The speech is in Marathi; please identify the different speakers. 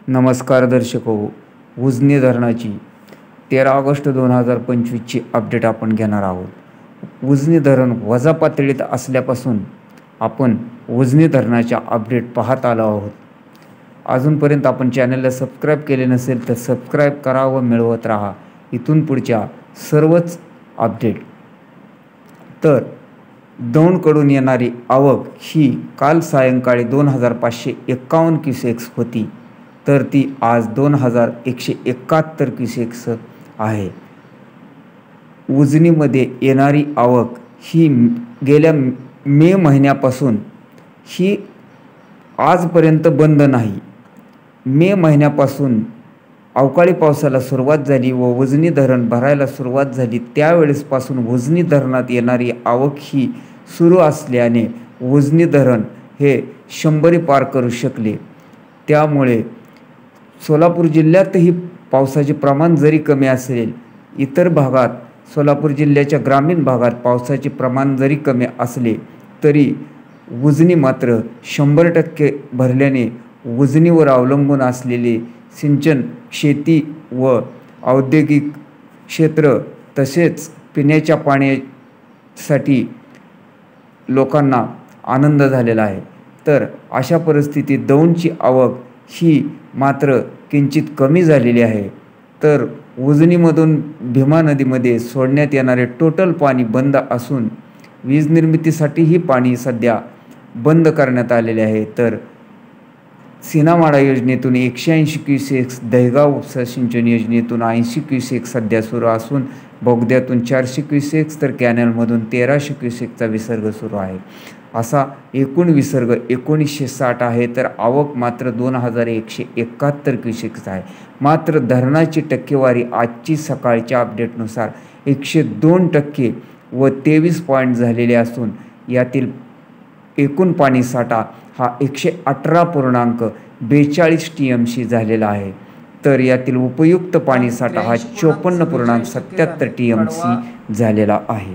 Speaker 1: नमस्कार दर्शको, उजनी धरणाची 13 ऑगस्ट 2025ची अपडेट आपण घेणार आहोत। उजनी धरण वजा पातळीत असल्यापासून आपण उजनी धरणाच्या अपडेट पाहत आलो आहोत। अजूनपर्यंत आपण चॅनलला सबस्क्राईब केले नसेल तर सबस्क्राईब करा व मिळवत राहा इथून पुढच्या सर्वच अपडेट। तर दौंडकडून येणारी आवक ही काल सायंकाळी 2551 क्युसेक्स होती, तर ती आज 2171 क्युसेक्स आहे। उजनीमध्ये येणारी आवक ही गेल्या मे महिन्यापासून ही आजपर्यंत बंद नाही। मे महिन्यापासून अवकाळी पावसाला सुरुवात झाली व उजनी धरण भरायला सुरुवात झाली, त्यावेळेसपासून उजनी धरणात येणारी आवक ही सुरू असल्याने उजनी धरण हे 100 पार करू शकले। त्यामुळे सोलापूर जिल्ह्यातही पावसाचे प्रमाण जरी कमी असेल, इतर भागात सोलापूर जिल्ह्याच्या ग्रामीण भागात पावसाचे प्रमाण जरी कमी असले तरी उजनी मात्र 100% भरल्याने उजनीवर अवलंबून असलेले सिंचन, शेती व औद्योगिक क्षेत्र तसेच पिण्याच्या पाण्यासाठी लोकांना आनंद झालेला आहे। तर अशा परिस्थितीत दौंडची आवक ही मात्र किंचित कमी झालेली आहे। तर उजनीमधून भीमा नदीमध्ये सोडण्यात येणारे टोटल पाणी बंद असून वीज निर्मितीसाठीही पाणी सध्या बंद करण्यात आलेले आहे। तर सीनामाडा योजनेतून 180 क्युसेक्स, दहेगाव उपसा सिंचन योजनेतून 80 क्युसेक्स सध्या सुरू असून बोगद्यातून 400 क्युसेक्स तर कॅनलमधून 1300 क्युसेक्सचा विसर्ग सुरू आहे। असा एकूण विसर्ग 1960 आहे, तर आवक मात्र 2171 क्युसेक्स आहे। मात्र धरणाची टक्केवारी आजची सकाळच्या अपडेटनुसार 102% व 23 पॉईंट झालेले असून यातील एकूण पाणीसाठा हा 118.42 TMC झालेला आहे। तर यातील उपयुक्त पाणीसाठा हा 54.77 TMC झालेला आहे।